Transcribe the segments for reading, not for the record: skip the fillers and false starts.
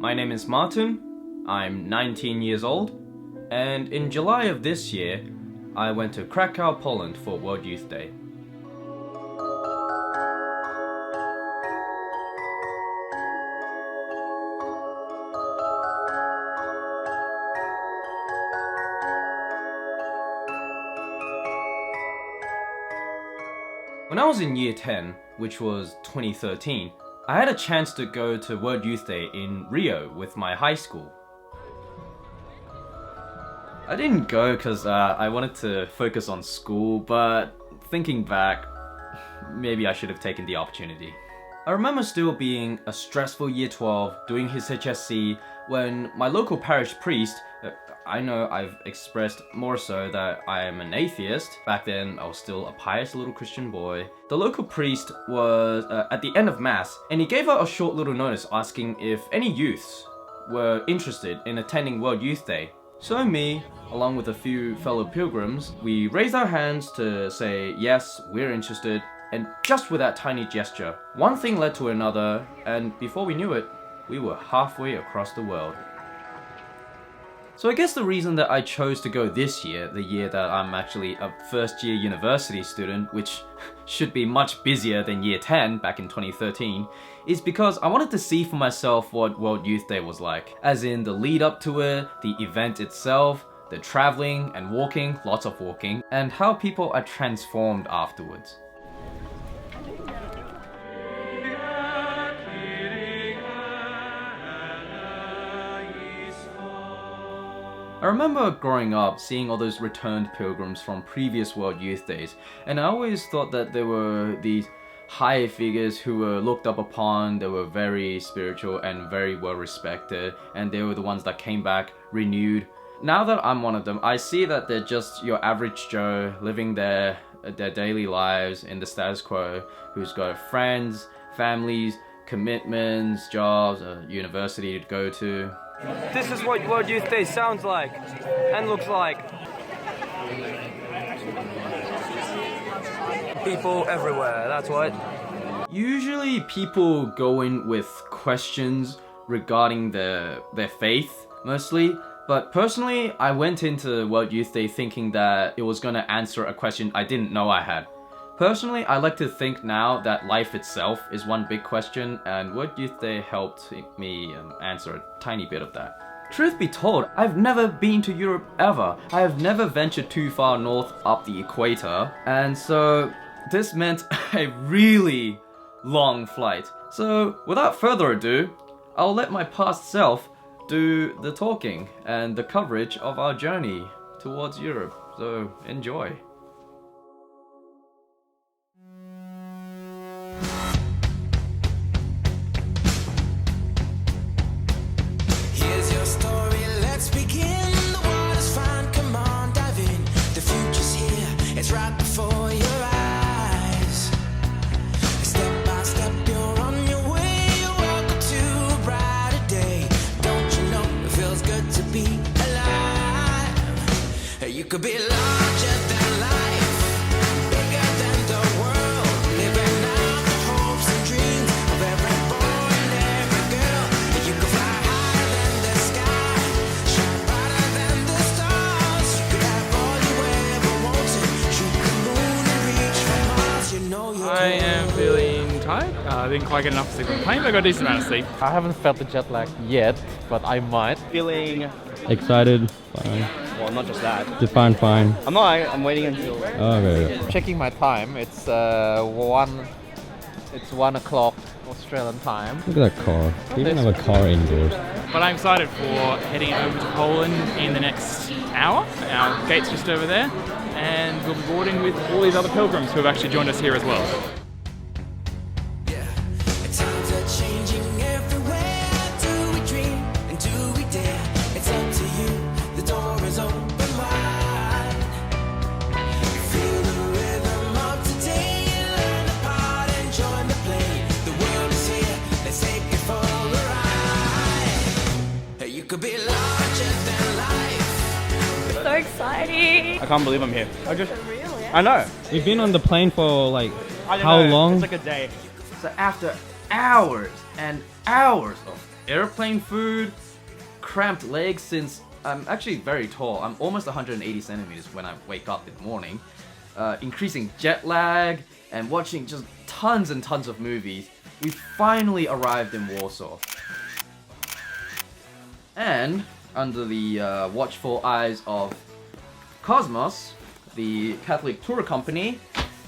My name is Martin, I'm 19 years old, and in July of this year, I went to Krakow, Poland for World Youth Day. When I was in year 10, which was 2013, I had a chance to go to World Youth Day in Rio with my high school. I didn't go because I wanted to focus on school, but thinking back, maybe I should have taken the opportunity. I remember still being a stressful year 12 doing his HSC when my local parish priest, I know I've expressed more so that I am an atheist. Back then I was still a pious little Christian boy. The local priest was at the end of mass, and he gave out a short little notice asking if any youths were interested in attending World Youth Day. So me, along with a few fellow pilgrims, we raised our hands to say yes, we're interested, and just with that tiny gesture, one thing led to another, and before we knew it, we were halfway across the world. So I guess the reason that I chose to go this year, the year that I'm actually a first year university student, which should be much busier than year 10 back in 2013, is because I wanted to see for myself what World Youth Day was like. As in the lead up to it, the event itself, the traveling and walking, lots of walking, and how people are transformed afterwards. I remember growing up seeing all those returned pilgrims from previous World Youth Days, and I always thought that there were these high figures who were looked up upon, they were very spiritual and very well respected, and they were the ones that came back renewed. Now that I'm one of them, I see that they're just your average Joe living their daily lives in the status quo, who's got friends, families, commitments, jobs, a university to go to. This is what World Youth Day sounds like and looks like. People everywhere, that's what. Usually people go in with questions regarding their faith, mostly. But personally, I went into World Youth Day thinking that it was gonna answer a question I didn't know I had. Personally, I like to think now that life itself is one big question, and World Youth Day helped me answer a tiny bit of that. Truth be told, I've never been to Europe ever. I have never ventured too far north up the equator, and so this meant a really long flight. So without further ado, I'll let my past self do the talking and the coverage of our journey towards Europe. So enjoy. You could be larger than life, bigger than the world, living out the hopes and dreams of every boy and every girl. You could fly higher than the sky, shine brighter than the stars. You could have all you ever wanted, shoot the moon and reach for Mars. You know you I am feeling tired. I didn't quite get enough sleep on the plane, but I got a decent amount of sleep. I haven't felt the jet lag yet, but I might. Feeling excited, fine. well, not just that. Define fine. I'm waiting until. Oh, okay. Checking my time. It's 1 o'clock Australian time. Look at that car. They even have a car indoors. But I'm excited for heading over to Poland in the next hour. Our gate's just over there, and we'll be boarding with all these other pilgrims who have actually joined us here as well. times are changing everywhere. Do we dream and do we dare? It's up to you. The door is open wide. Feel the rhythm of today. Learn the part and join the play. The world is here. Let's take it for a ride. You could be larger than life. So exciting. I can't believe I'm here. Really? I know. We've been on the plane for like I don't how know. long? It's like a day. So after hours and hours of airplane food, cramped legs since I'm actually very tall. I'm almost 180 centimeters when I wake up in the morning. Increasing jet lag, and watching just tons and tons of movies, we finally arrived in Warsaw. And under the watchful eyes of Cosmos, the Catholic tour company,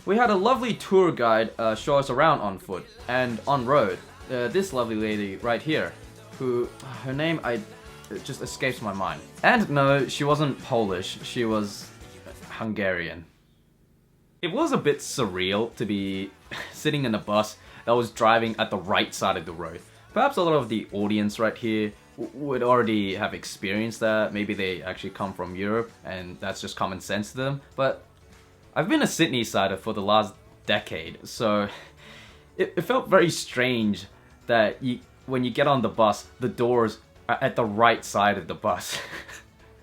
we had a lovely tour guide show us around on foot and on road. This lovely lady right here, who, her name it just escapes my mind. And no, she wasn't Polish, she was Hungarian. It was a bit surreal to be sitting in a bus that was driving at the right side of the road. Perhaps a lot of the audience right here would already have experienced that. Maybe they actually come from Europe and that's just common sense to them. But I've been a Sydney-sider for the last decade, so it felt very strange that when you get on the bus, the doors are at the right side of the bus.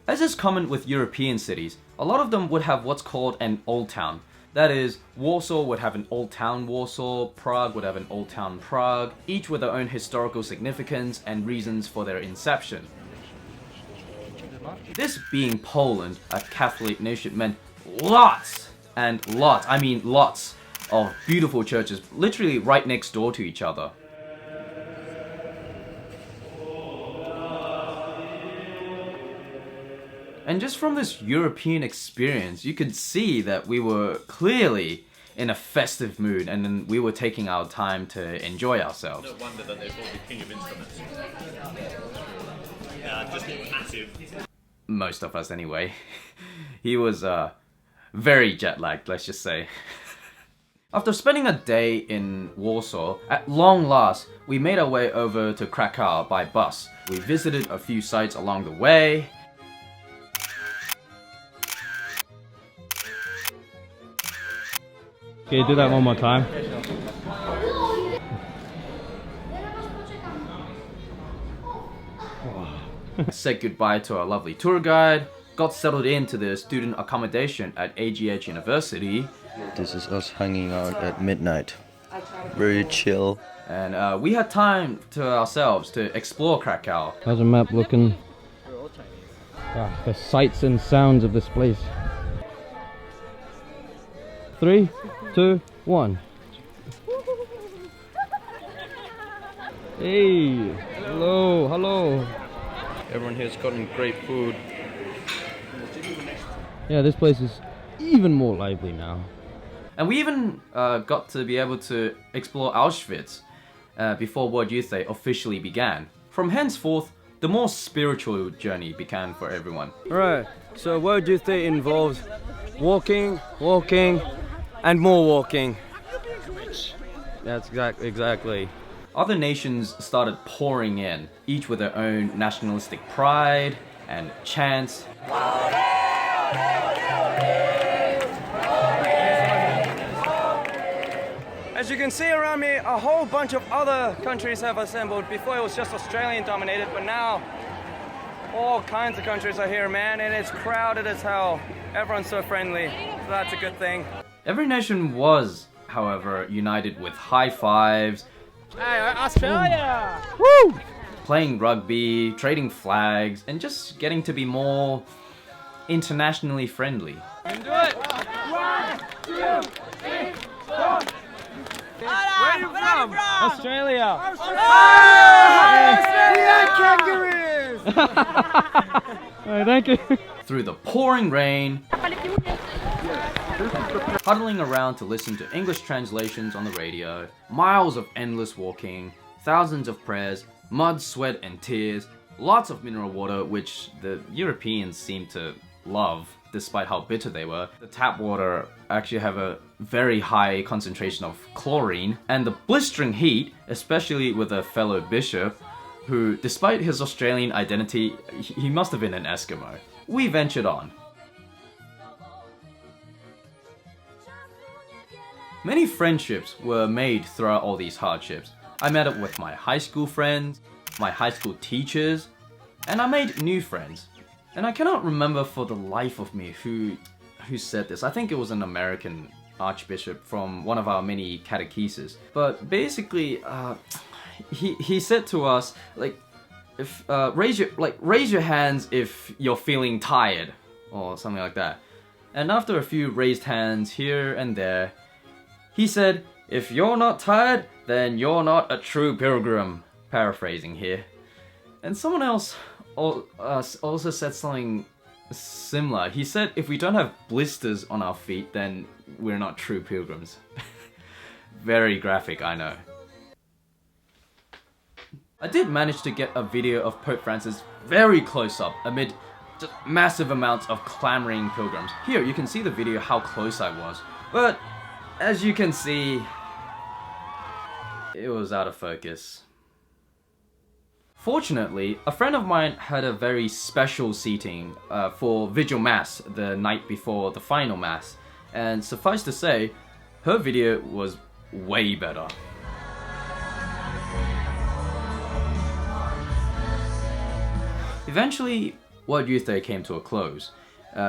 As is common with European cities, a lot of them would have what's called an old town. That is, Warsaw would have an old town Warsaw, Prague would have an old town Prague, each with their own historical significance and reasons for their inception. This being Poland, a Catholic nation, meant lots and lots, I mean lots, of beautiful churches literally right next door to each other. And just from this European experience, you could see that we were clearly in a festive mood and then we were taking our time to enjoy ourselves. No wonder that they called the king of instruments. Just massive. Most of us anyway. He was very jet lagged, let's just say. After spending a day in Warsaw, at long last, we made our way over to Krakow by bus. We visited a few sites along the way. Can you do that one more time? Said goodbye to our lovely tour guide, got settled into the student accommodation at AGH University. This is us hanging out at midnight. Very chill. And we had time to ourselves to explore Krakow. How's the map looking? The sights and sounds of this place. 3, 2, 1. Hey, hello, hello. Everyone here's gotten great food. Yeah, this place is even more lively now. And we even got to be able to explore Auschwitz before World Youth Day officially began. From henceforth, the more spiritual journey began for everyone. Alright, so World Youth Day involves walking, and more walking. That's exactly. Other nations started pouring in, each with their own nationalistic pride and chants. As you can see around me, a whole bunch of other countries have assembled. Before it was just Australian dominated, but now all kinds of countries are here, man, and it's crowded as hell. Everyone's so friendly, so that's a good thing. Every nation was, however, united with high fives, Hey, Australia! woo, playing rugby, trading flags, and just getting to be more internationally friendly. You can do it! 1, 2, 3, 4. Where are you from? Australia! We are kangaroos! Alright, thank you. Through the pouring rain, huddling around to listen to English translations on the radio, miles of endless walking, thousands of prayers, mud, sweat and tears, lots of mineral water which the Europeans seem to love despite how bitter they were. The tap water actually have a very high concentration of chlorine, and the blistering heat, especially with a fellow bishop who, despite his Australian identity, he must have been an Eskimo. We ventured on. Many friendships were made throughout all these hardships. I met up with my high school friends, my high school teachers, and I made new friends. And I cannot remember for the life of me who said this. I think it was an American archbishop from one of our many catecheses. But basically, he said to us, like, if raise your hands if you're feeling tired or something like that. And after a few raised hands here and there, he said, if you're not tired, then you're not a true pilgrim. Paraphrasing here. And someone else also said something similar. He said if we don't have blisters on our feet, then we're not true pilgrims. Very graphic, I know. I did manage to get a video of Pope Francis very close up amid just massive amounts of clamoring pilgrims. Here, you can see the video how close I was. But as you can see, it was out of focus. Fortunately, a friend of mine had a very special seating for Vigil Mass the night before the final Mass, and suffice to say, her video was way better. Eventually, World Youth Day came to a close,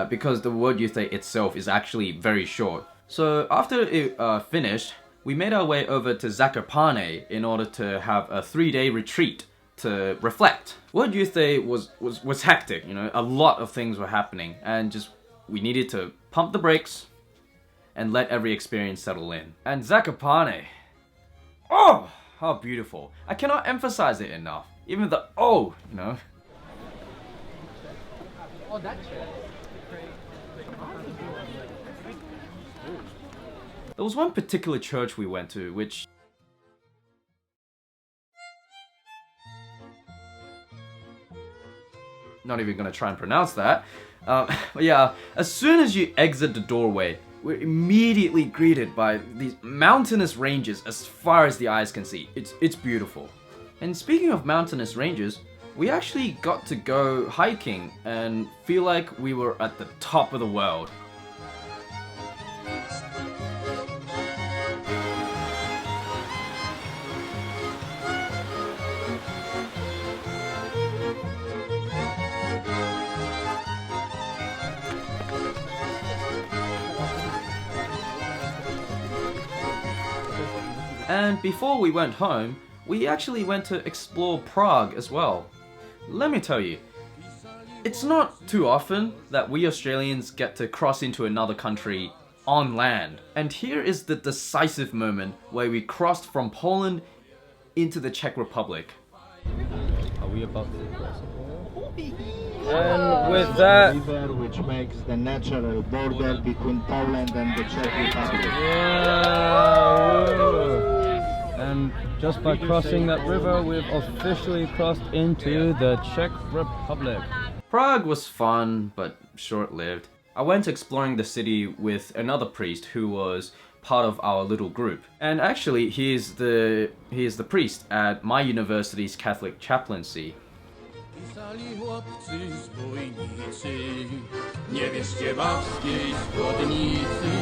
because the World Youth Day itself is actually very short. So after it finished, we made our way over to Zakopane in order to have a 3-day retreat to reflect. World Youth Day was hectic, you know, a lot of things were happening, and just we needed to pump the brakes and let every experience settle in. And Zakopane, oh, how beautiful. I cannot emphasize it enough. Even the oh, you know. Oh, that's There was one particular church we went to, which not even gonna try and pronounce that. But yeah, as soon as you exit the doorway, we're immediately greeted by these mountainous ranges as far as the eyes can see. It's beautiful. And speaking of mountainous ranges, we actually got to go hiking and feel like we were at the top of the world. And before we went home, we actually went to explore Prague as well. Let me tell you, it's not too often that we Australians get to cross into another country on land. And here is the decisive moment where we crossed from Poland into the Czech Republic. Are we about to cross? And with that, river which makes the natural border between Poland and the Czech Republic. And just by crossing that river, we've officially crossed into the Czech Republic. Prague was fun, but short-lived. I went exploring the city with another priest who was part of our little group. And actually, he is the priest at my university's Catholic chaplaincy. Pisali chłopcy zbójnicy, nie wierzcie babskiej spódnicy.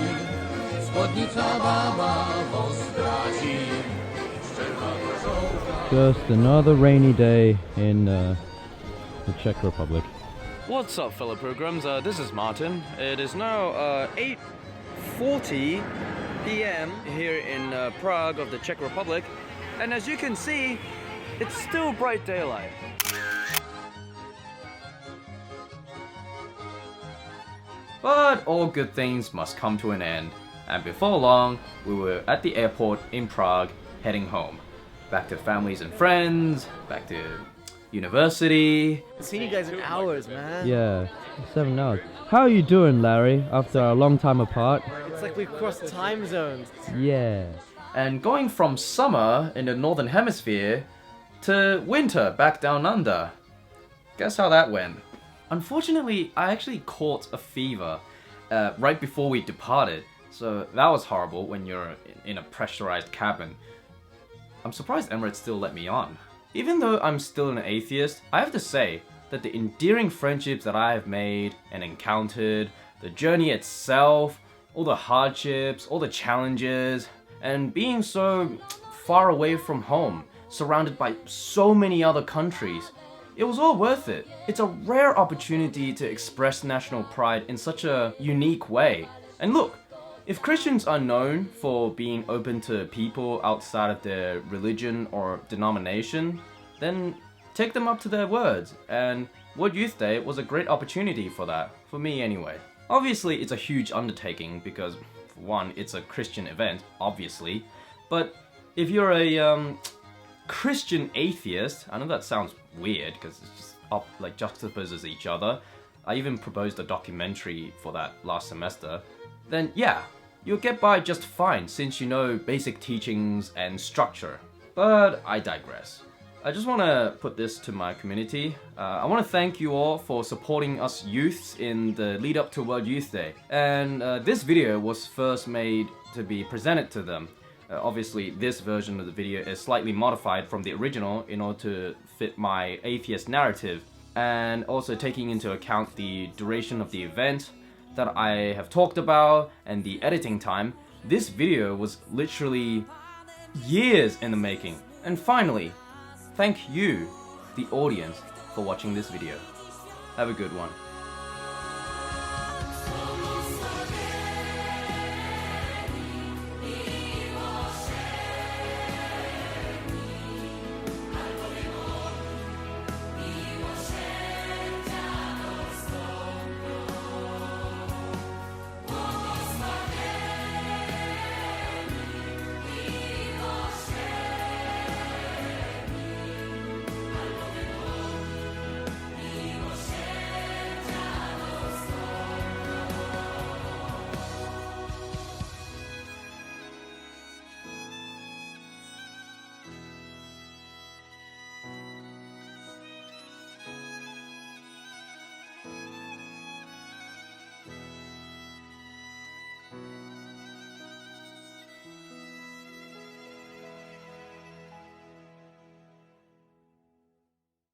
Spódnica baba was zdradzi, szczerwana żołka. Just another rainy day in the Czech Republic. what's up, fellow pilgrims? This is Martin. It is now 8:40 p.m. here in Prague of the Czech Republic, and as you can see, it's still bright daylight. But all good things must come to an end, and before long, we were at the airport in Prague, heading home. Back to families and friends, back to university. I've seen you guys in hours, man. Yeah, 7 hours. How are you doing, Larry, after a long time apart? It's like we've crossed time zones. Yeah. And going from summer in the northern hemisphere to winter back down under. Guess how that went? Unfortunately, I actually caught a fever right before we departed, so that was horrible when you're in a pressurized cabin. I'm surprised Emirates still let me on. Even though I'm still an atheist, I have to say that the endearing friendships that I have made and encountered, the journey itself, all the hardships, all the challenges, and being so far away from home, surrounded by so many other countries, it was all worth it. It's a rare opportunity to express national pride in such a unique way. And look, If Christians are known for being open to people outside of their religion or denomination, then take them up to their words, and World Youth Day was a great opportunity for that, for me anyway. Obviously, it's a huge undertaking because, for one, it's a Christian event, obviously, but if you're a Christian atheist, I know that sounds weird because it's just like juxtaposes each other. I even proposed a documentary for that last semester. Then yeah, you'll get by just fine since you know basic teachings and structure. But I digress. I just want to put this to my community. I want to thank you all for supporting us youths in the lead up to World Youth Day. And this video was first made to be presented to them. Obviously, this version of the video is slightly modified from the original in order to fit my atheist narrative, and also taking into account the duration of the event that I have talked about and the editing time. This video was literally years in the making. And finally, thank you, the audience, for watching this video. Have a good one.